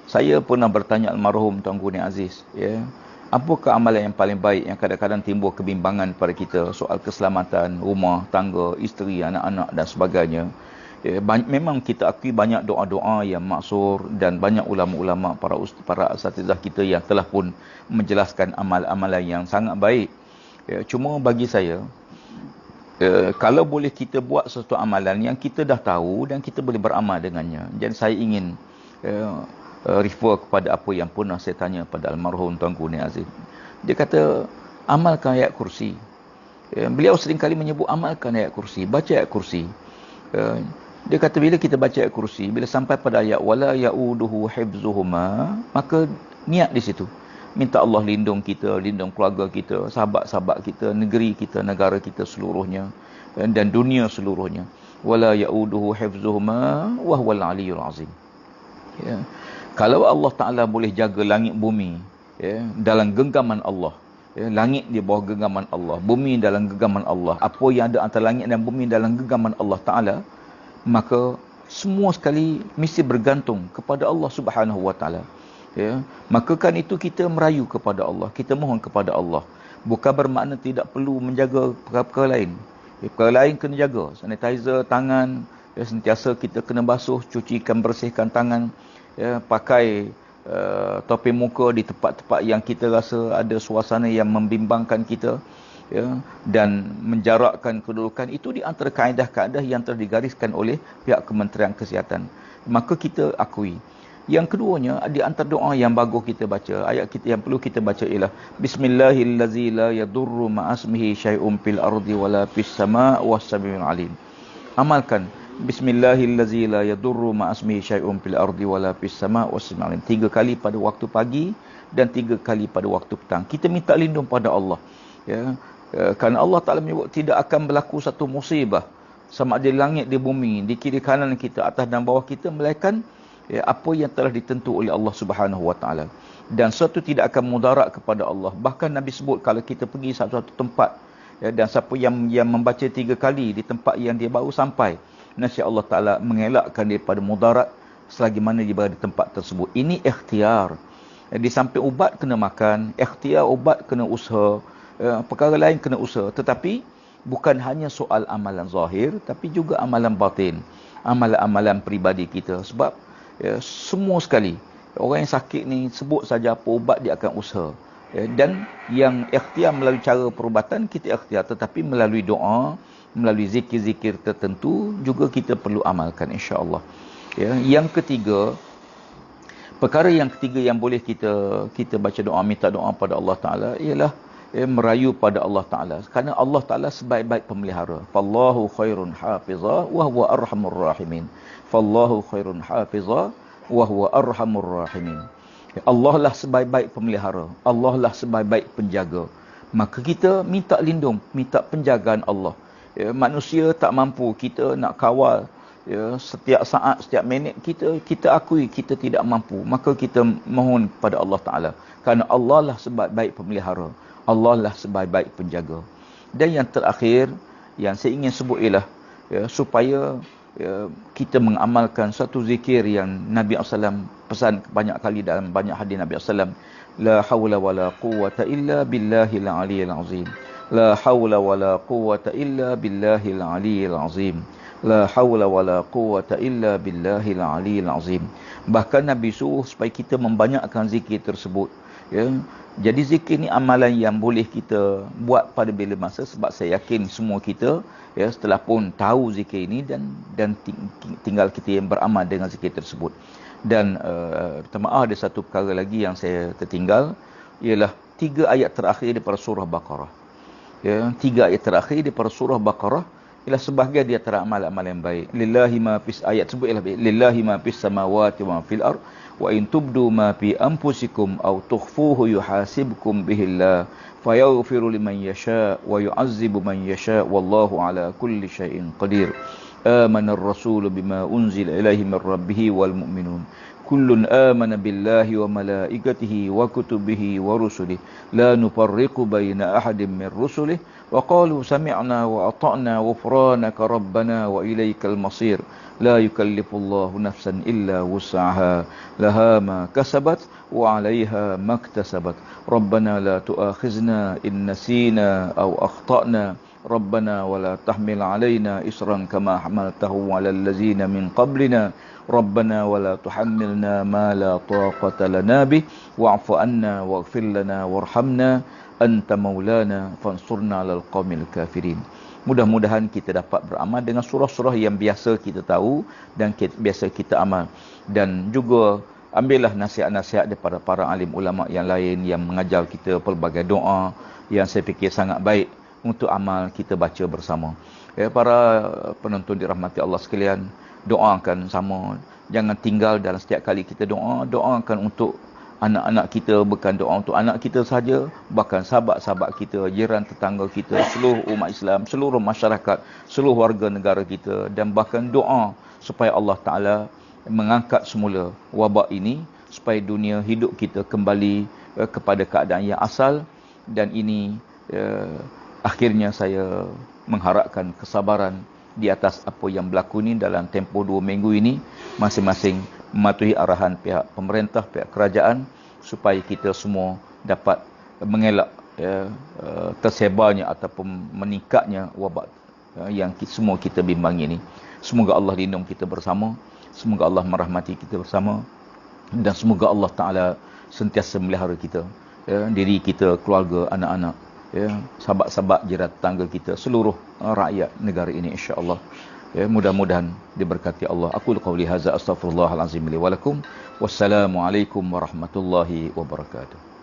Saya pernah bertanya almarhum Tuanku Ni Aziz, ya, apakah amalan yang paling baik yang kadang-kadang timbul kebimbangan pada kita soal keselamatan, rumah, tangga, isteri, anak-anak dan sebagainya. Ya, memang kita akui banyak doa-doa yang maksur dan banyak ulama-ulama, para asatizah kita yang telah pun menjelaskan amal-amalan yang sangat baik. Ya, cuma bagi saya, kalau boleh kita buat sesuatu amalan yang kita dah tahu dan kita boleh beramal dengannya. Dan saya ingin refer kepada apa yang pernah saya tanya pada almarhum Tuanku Ni Aziz. Dia kata, amalkan ayat kursi. Beliau sering kali menyebut amalkan ayat kursi, baca ayat kursi. Dia kata bila kita baca ayat kursi, bila sampai pada ayat wala yauduhu hifzuhuma, maka niat di situ. Minta Allah lindung kita, lindung keluarga kita, sahabat-sahabat kita, negeri kita, negara kita seluruhnya dan dunia seluruhnya. Wala yauduhu hifzuhuma wa huwal aliyyul azim. Ya. Kalau Allah Taala boleh jaga langit bumi, ya, dalam genggaman Allah, ya, langit di bawah genggaman Allah, bumi dalam genggaman Allah, apa yang ada antara langit dan bumi dalam genggaman Allah Taala, maka semua sekali mesti bergantung kepada Allah Subhanahu Wa Taala. Ya, maka kan itu kita merayu kepada Allah, kita mohon kepada Allah. Bukan bermakna tidak perlu menjaga perkara-perkara lain. Perkara lain kena jaga, sanitizer tangan, ya, sentiasa kita kena basuh, cucikan, bersihkan tangan, ya, pakai topi muka di tempat-tempat yang kita rasa ada suasana yang membimbangkan kita, ya, dan menjarakkan kedudukan. Itu di antara kaedah-kaedah yang telah digariskan oleh pihak Kementerian Kesihatan. Maka kita akui. Yang keduanya, di antara doa yang bagus kita baca, ayat kita yang perlu kita baca ialah Bismillahillazi la yadurru ma'asmihi syai'un fil ardi wala fis sama' was-sami'ul alim. Amalkan Bismillahillazi la yadurru ma'asmihi syai'un fil ardi wala fis sama' was-sami'ul alim. 3 kali pada waktu pagi dan 3 kali pada waktu petang. Kita minta lindung pada Allah. Ya, kerana Allah Ta'ala menyebut tidak akan berlaku satu musibah sama ada di langit, di bumi, di kiri kanan kita, atas dan bawah kita, melainkan ya, apa yang telah ditentu oleh Allah Subhanahu Wa Taala. Dan sesuatu tidak akan mudarat kepada Allah. Bahkan Nabi sebut kalau kita pergi satu-satu tempat, ya, dan siapa yang membaca 3 kali di tempat yang dia baru sampai, nasib Allah Taala mengelakkan daripada mudarat selagi mana dia berada di tempat tersebut. Ini ikhtiar. Di samping ubat kena makan, ikhtiar ubat kena usaha, perkara lain kena usaha. Tetapi bukan hanya soal amalan zahir, tapi juga amalan batin, amalan-amalan peribadi kita. Sebab ya, semua sekali orang yang sakit ni sebut saja apa ubat dia akan usaha, ya, dan yang ikhtiar melalui cara perubatan kita ikhtiar, tetapi melalui doa, melalui zikir-zikir tertentu juga kita perlu amalkan, insya-Allah. Ya, yang ketiga, perkara yang ketiga yang boleh kita baca doa, minta doa pada Allah Taala ialah, ya, merayu pada Allah Taala, kerana Allah Taala sebaik-baik pemelihara. Fallahu khairun hafiza wa huwa arhamur rahimin. Fallahu khairun hafiza wa huwa arhamur rahimin. Allah lah sebaik-baik pemelihara, Allah lah sebaik-baik penjaga. Maka kita minta lindung, minta penjagaan Allah. Ya, manusia tak mampu kita nak kawal, ya, setiap saat, setiap minit, kita akui kita tidak mampu. Maka kita mohon kepada Allah Taala, kerana Allah lah sebaik-baik pemelihara, Allah lah sebaik-baik penjaga. Dan yang terakhir yang saya ingin sebut ialah, ya, supaya, ya, kita mengamalkan satu zikir yang Nabi SAW pesan banyak kali dalam banyak hadis Nabi SAW. La hawla wa la quwwata illa billahil aliyyil azim. La hawla wa la quwwata illa billahil aliyyil azim. La hawla wa la quwwata illa billahil aliyyil azim. Bahkan Nabi suruh supaya kita membanyakkan zikir tersebut. Ya. Jadi zikir ni amalan yang boleh kita buat pada bila masa, sebab saya yakin semua kita, ya, setelah pun tahu zikir ini dan tinggal kita yang beramal dengan zikir tersebut. Dan maaf, ada satu perkara lagi yang saya tertinggal, ialah 3 ayat terakhir daripada surah Baqarah. Ya, 3 ayat terakhir daripada surah Baqarah ialah sebahagian di antara amal-amal yang baik. Lillahi ma fis, ayat sebut ialah lillahi ma fis samawati wa fil ard wa in tubdu ma fi anfusikum aw tukhfuhu yuhasibkum bihillah fayaghfiru liman yasha wa yu'azzibu man yasha wallahu ala kulli syai'in qadir. Amana ar-rasul bima unzila ilaihi min rabbih wal mu'minun kullun amana billahi wa malaikatihi wa kutubihi wa rusulihi la nufarriqu baina ahadin min rusulihi wa qalu sami'na wa ata'na ghufranaka rabbana wa ilaikal masir la yukallifullahu nafsan illa wus'aha laha ma kasabat wa 'alayha maktasabat rabbana la tu'akhizna in nasina aw akhtana ربنا ولا تحمل علينا إصرا كما حملته على الذين من قبلنا ربنا ولا تحملنا ما لا طاقة لنا به واعف عنا واغفر لنا وارحمنا أنت مولانا فانصرنا على القوم الكافرين. Mudah-mudahan kita dapat beramal dengan surah-surah yang biasa kita tahu dan biasa kita amal. Dan juga ambillah nasihat-nasihat daripada para alim ulama yang lain yang mengajar kita pelbagai doa yang saya fikir sangat baik untuk amal kita baca bersama. Ya, para penonton dirahmati Allah sekalian, doakan sama. Jangan tinggal dalam setiap kali kita doa, doakan untuk anak-anak kita, bukan doa untuk anak kita saja, bahkan sahabat-sahabat kita, jiran tetangga kita, seluruh umat Islam, seluruh masyarakat, seluruh warga negara kita, dan bahkan doa supaya Allah Ta'ala mengangkat semula wabak ini, supaya dunia hidup kita kembali kepada keadaan yang asal. Dan ini akhirnya saya mengharapkan kesabaran di atas apa yang berlaku ni dalam tempoh 2 minggu ini, masing-masing mematuhi arahan pihak pemerintah, pihak kerajaan, supaya kita semua dapat mengelak tersebarnya ataupun meningkatnya wabak yang semua kita bimbangi ini. Semoga Allah lindung kita bersama, semoga Allah merahmati kita bersama, dan semoga Allah Ta'ala sentiasa melihara kita, diri kita, keluarga, anak-anak, sahabat-sahabat, jiran tetangga kita, seluruh rakyat negara ini, insya-Allah. Mudah-mudahan diberkati Allah. Aku qauli hadza astaghfirullahalazim li wa lakum. Wassalamualaikum warahmatullahi wabarakatuh.